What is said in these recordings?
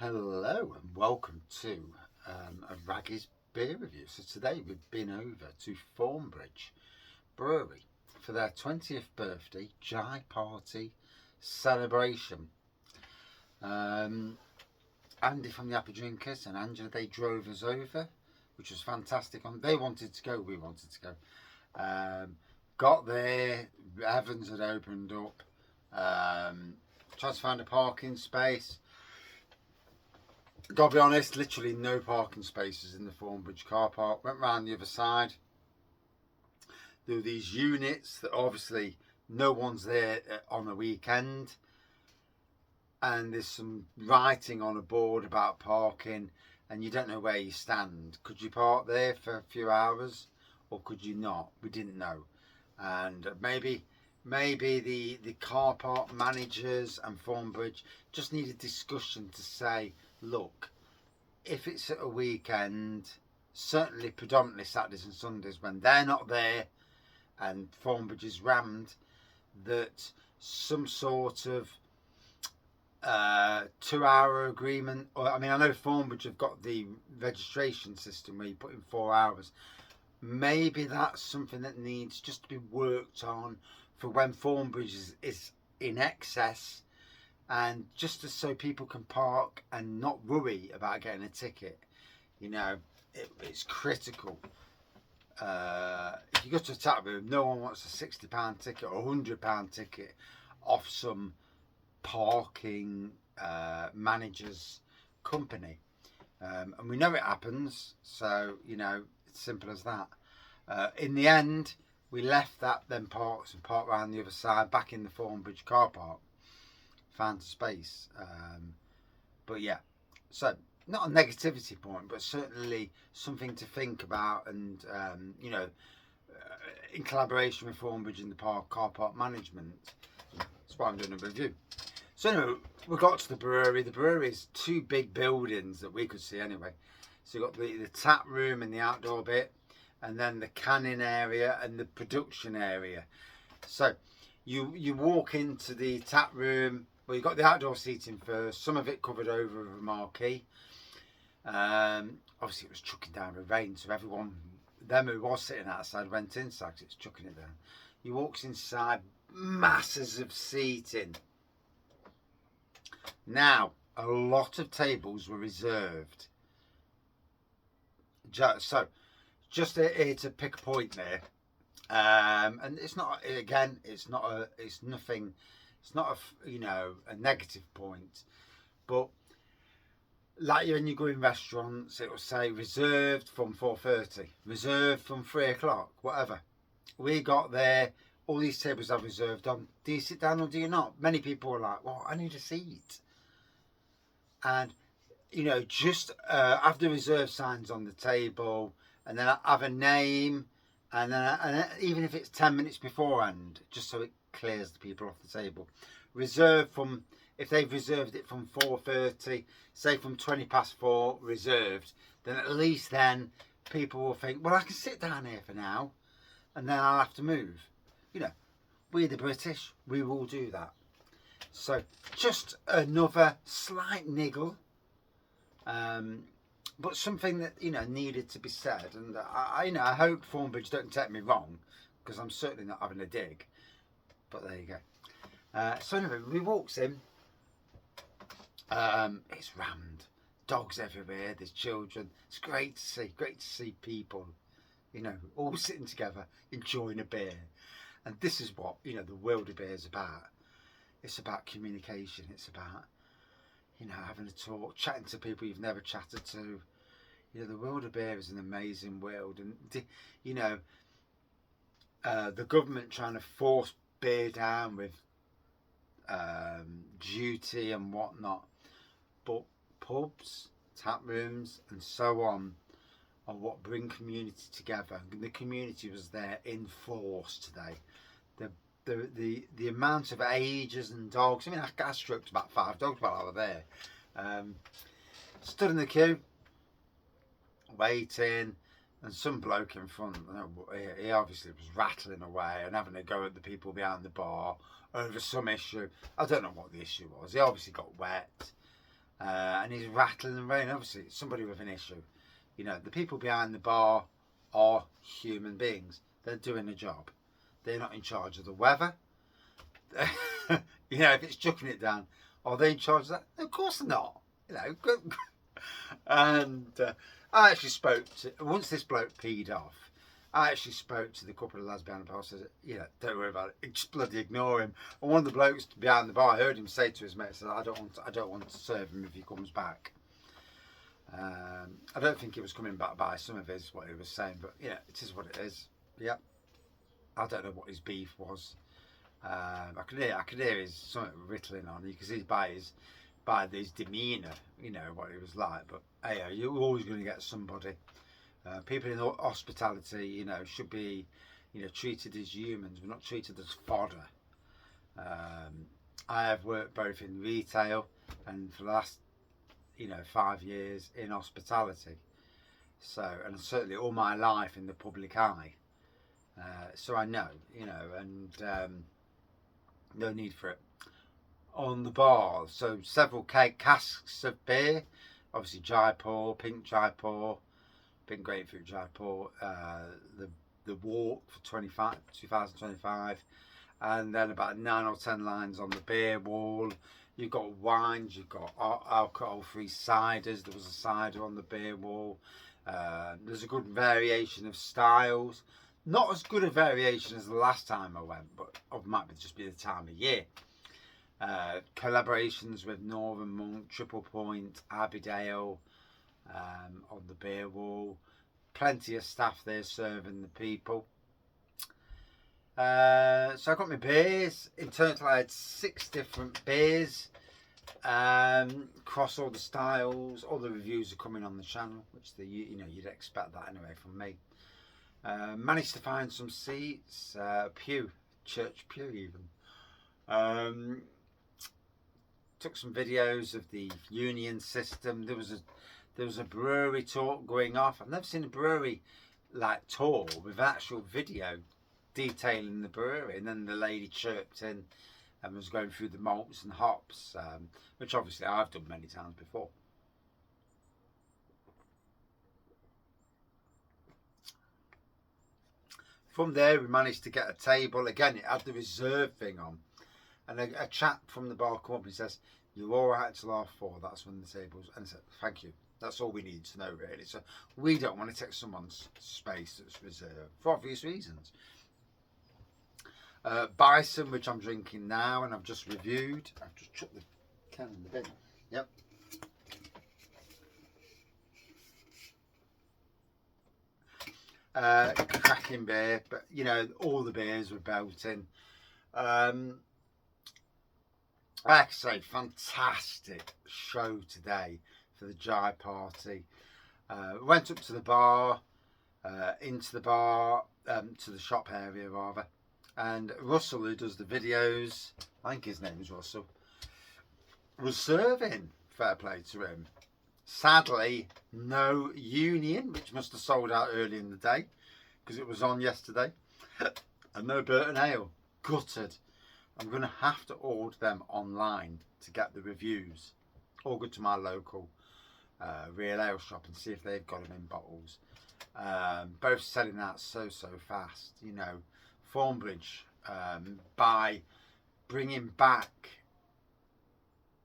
Hello and welcome to a Raggy's beer review. So today we've been over to Thornbridge Brewery for their 20th birthday Jaiparty celebration. Andy from the Happy Drinkers and Angela, they drove us over, which was fantastic. They wanted to go, we wanted to go. Got there, Evans had opened up, tried to find a parking space. Gotta be honest, literally no parking spaces in the Thornbridge car park. Went round the other side. There were these units that obviously no one's there on a weekend. And there's some writing on a board about parking and you don't know where you stand. Could you park there for a few hours or could you not? We didn't know. And maybe the car park managers and Thornbridge just need a discussion to say, look, if it's at a weekend, certainly predominantly Saturdays and Sundays when they're not there and Thornbridge is rammed, that some sort of 2-hour agreement, or I know Thornbridge have got the registration system where you put in 4 hours. Maybe that's something that needs just to be worked on for when Thornbridge is in excess, and just so people can park and not worry about getting a ticket. You know, it's critical. If you go to a tap room, no one wants a £60 ticket or £100 ticket off some parking manager's company. And we know it happens, so, you know, it's simple as that. In the end, we left that, then parked around the other side, back in the Thornbridge car park. Found a space. But yeah, so not a negativity point, but certainly something to think about, and you know, in collaboration with Thornbridge and the car park management. That's why I'm doing a review. So anyway, we got to the brewery. The brewery is 2 big buildings that we could see anyway. So you've got the tap room and the outdoor bit, and then the canning area and the production area. So you walk into the tap room. Well, you've got the outdoor seating first. Some of it covered over with a marquee. Obviously, it was chucking down with rain, so everyone, them who was sitting outside, went inside because it's chucking it down. You walks inside, masses of seating. Now, a lot of tables were reserved. So, just here to pick a point there. And it's not, again, it's nothing. It's not a negative point, but like when you go in restaurants, it will say reserved from 4:30, reserved from 3 o'clock, whatever. We got there, all these tables have reserved on. Do you sit down or do you not? Many people are like, well, I need a seat. And, you know, just have the reserve signs on the table, and then have a name, and then even if it's 10 minutes beforehand, just so it clears the people off the table. Reserve from, if they've reserved it from 4:30, say from 4:20 reserved, then at least then people will think, well, I can sit down here for now and then I'll have to move. You know, we're the British, we will do that. So just another slight niggle, but something that, you know, needed to be said. And I hope Thornbridge don't take me wrong, because I'm certainly not having a dig. But there you go. So anyway, we walks in. It's rammed. Dogs everywhere. There's children. It's great to see. Great to see people, you know, all sitting together, enjoying a beer. And this is what, you know, the world of beer is about. It's about communication. It's about, you know, having a talk, chatting to people you've never chatted to. You know, the world of beer is an amazing world. And, you know, the government trying to force beer down with duty and whatnot, but pubs, tap rooms and so on are what bring community together. And the community was there in force today. The amount of ages and dogs, I stroked about 5 dogs while I was there. Stood in the queue waiting, and some bloke in front, he obviously was rattling away and having a go at the people behind the bar over some issue. I don't know what the issue was. He obviously got wet. and he's rattling and raving. Obviously, it's somebody with an issue. You know, the people behind the bar are human beings. They're doing a job. They're not in charge of the weather. You know, if it's chucking it down, are they in charge of that? Of course not. You know, and I actually spoke to, once this bloke peed off, I actually spoke to the couple of lads behind the bar. I said, yeah, don't worry about it. Just bloody ignore him. And one of the blokes behind the bar, I heard him say to his mate, I said, I don't want to serve him if he comes back. I don't think he was coming back by some of his what he was saying, but yeah, it is what it is. Yeah, I don't know what his beef was. I could hear his something rittling on. You can see by his demeanour, you know what he was like. But hey, you're always going to get somebody. People in hospitality, you know, should be, you know, treated as humans. We're not treated as fodder. I have worked both in retail and for the last, you know, 5 years in hospitality. So, and certainly all my life in the public eye. So I know, you know, and no need for it. On the bar, so several casks of beer, obviously Jaipur, pink grapefruit Jaipur, the walk for 2025, and then about 9 or 10 lines on the beer wall. You've got wines, you've got alcohol-free ciders. There was a cider on the beer wall. There's a good variation of styles. Not as good a variation as the last time I went, but it might just be the time of year. Collaborations with Northern Monk, Triple Point, Abbeydale on the beer wall. Plenty of staff there serving the people. So I got my beers. In total I had 6 different beers across all the styles. All the reviews are coming on the channel, which you know, you'd expect that anyway from me. Managed to find some seats, church pew even. Took some videos of the union system. There was a brewery talk going off. I've never seen a brewery like tour with actual video detailing the brewery, and then the lady chirped in and was going through the malts and hops, which obviously I've done many times before. From there we managed to get a table. Again, it had the reserve thing on, and a chap from the bar come up and says, "You're all right till half 4, that's when the table's," and I said, "Thank you, that's all we need to know really." So we don't want to take someone's space that's reserved for obvious reasons. Bison, which I'm drinking now and I've just reviewed. I've just chucked the can in the bin. Yep. Cracking beer, but you know, all the beers were belting. Like I say, fantastic show today for the Jaiparty. Went up to the bar, into the bar, to the shop area rather. And Russell, who does the videos, I think his name is Russell, was serving. Fair play to him. Sadly, no union, which must have sold out early in the day because it was on yesterday. And no Burton Ale. Gutted. I'm going to have to order them online to get the reviews. Or go to my local real ale shop and see if they've got them in bottles. Both selling out so fast, you know. Thornbridge, by bringing back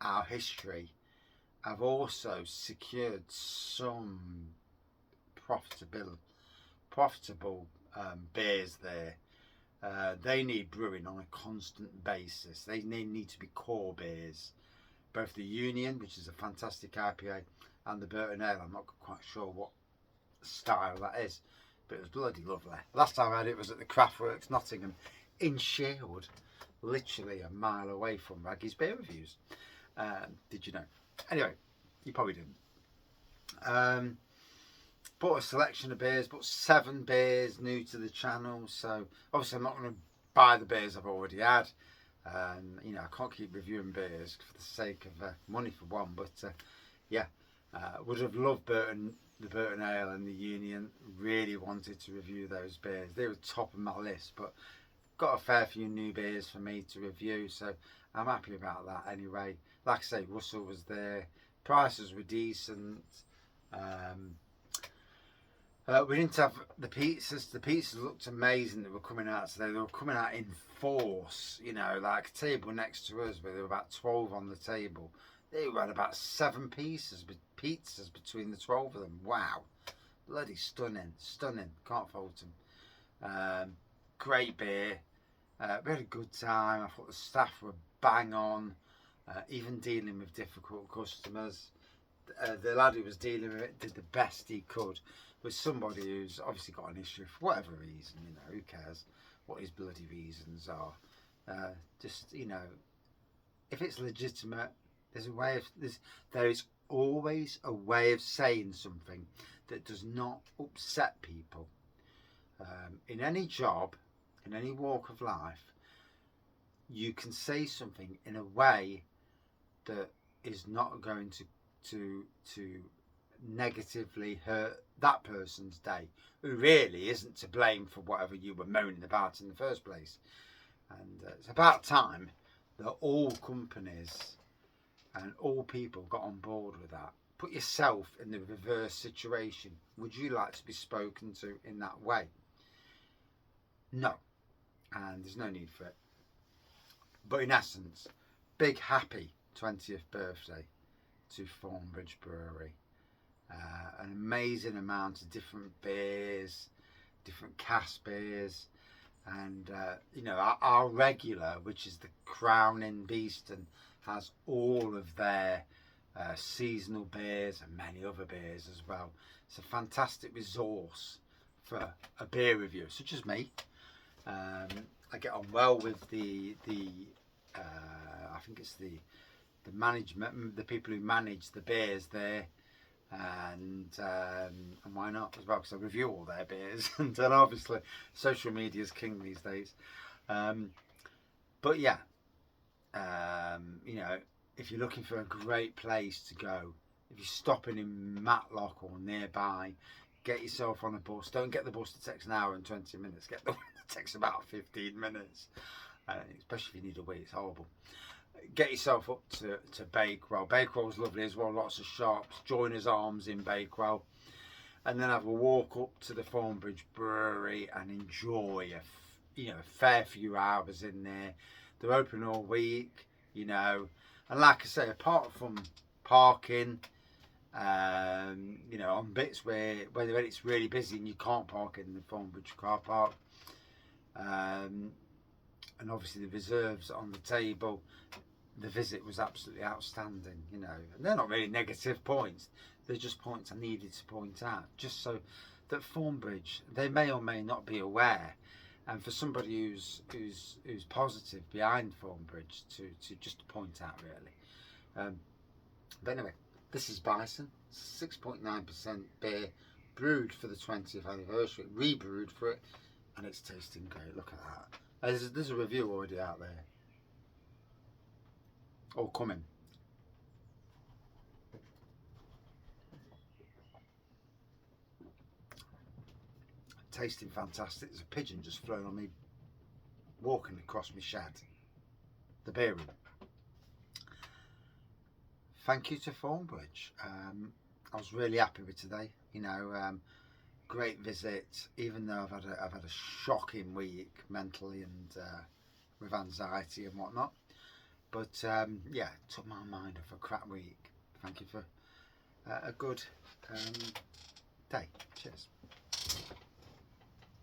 our history, have also secured some profitable beers there. They need brewing on a constant basis. They need to be core beers. Both the Union, which is a fantastic IPA, and the Burton Ale. I'm not quite sure what style that is, but it was bloody lovely. Last time I had it was at the Craftworks Nottingham in Sherwood, literally a mile away from Raggy's Beer Reviews. Did you know? Anyway, you probably didn't. Bought a selection of beers, bought 7 beers new to the channel, so obviously I'm not going to buy the beers I've already had. You know, I can't keep reviewing beers for the sake of money for one, but yeah, would have loved the Burton Ale and the Union. Really wanted to review those beers. They were top of my list, but got a fair few new beers for me to review, so I'm happy about that anyway. Like I say, Russell was there, Prices were decent. We didn't have the pizzas. The pizzas looked amazing that were coming out today. They were coming out in force, you know, like a table next to us where there were about 12 on the table. They had about 7 pizzas between the 12 of them. Wow. Bloody stunning. Can't fault them. Great beer. We had a good time. I thought the staff were bang on, even dealing with difficult customers. The lad who was dealing with it did the best he could with somebody who's obviously got an issue for whatever reason. You know, who cares what his bloody reasons are? Just, you know, if it's legitimate, there is always a way of saying something that does not upset people. In any job, in any walk of life, you can say something in a way that is not going to negatively hurt that person's day, who really isn't to blame for whatever you were moaning about in the first place. And it's about time that all companies and all people got on board with that. Put yourself in the reverse situation. Would you like to be spoken to in that way? No. And there's no need for it. But in essence, big happy 20th birthday to Thornbridge Brewery. An amazing amount of different beers, different cask beers, and you know, our regular, which is the Crown in Beeston, has all of their seasonal beers and many other beers as well. It's a fantastic resource for a beer reviewer such as me. I get on well with the I think it's the management, the people who manage the beers there, and why not as well, because I review all their beers. And obviously social media is king these days. But yeah, you know, if you're looking for a great place to go, if you're stopping in Matlock or nearby, get yourself on a bus. Don't get the bus that takes an hour and 20 minutes. Get the one that takes about 15 minutes. Especially if you need a wee, it's horrible. Get yourself up to Bakewell. Bakewell's lovely as well. Lots of shops. Joiners Arms in Bakewell. And then have a walk up to the Thornbridge Brewery and enjoy a fair few hours in there. They're open all week, you know. And like I say, apart from parking, you know, on bits where it's really busy and you can't park in the Thornbridge car park, and obviously the reserves on the table, the visit was absolutely outstanding, you know. And they're not really negative points, they're just points I needed to point out, just so that Thornbridge, they may or may not be aware, and for somebody who's positive behind Thornbridge to just point out really. But anyway, this is Bison, 6.9% beer, brewed for the 20th anniversary, rebrewed for it, and it's tasting great. Look at that. There's a review already out there, or coming. Tasting fantastic. There's a pigeon just flown on me, walking across my shed, the beer room. Thank you to Thornbridge. I was really happy with today. You know, great visit. Even though I've had a shocking week mentally and with anxiety and whatnot, but yeah, took my mind off a crap week. Thank you for a good day. Cheers.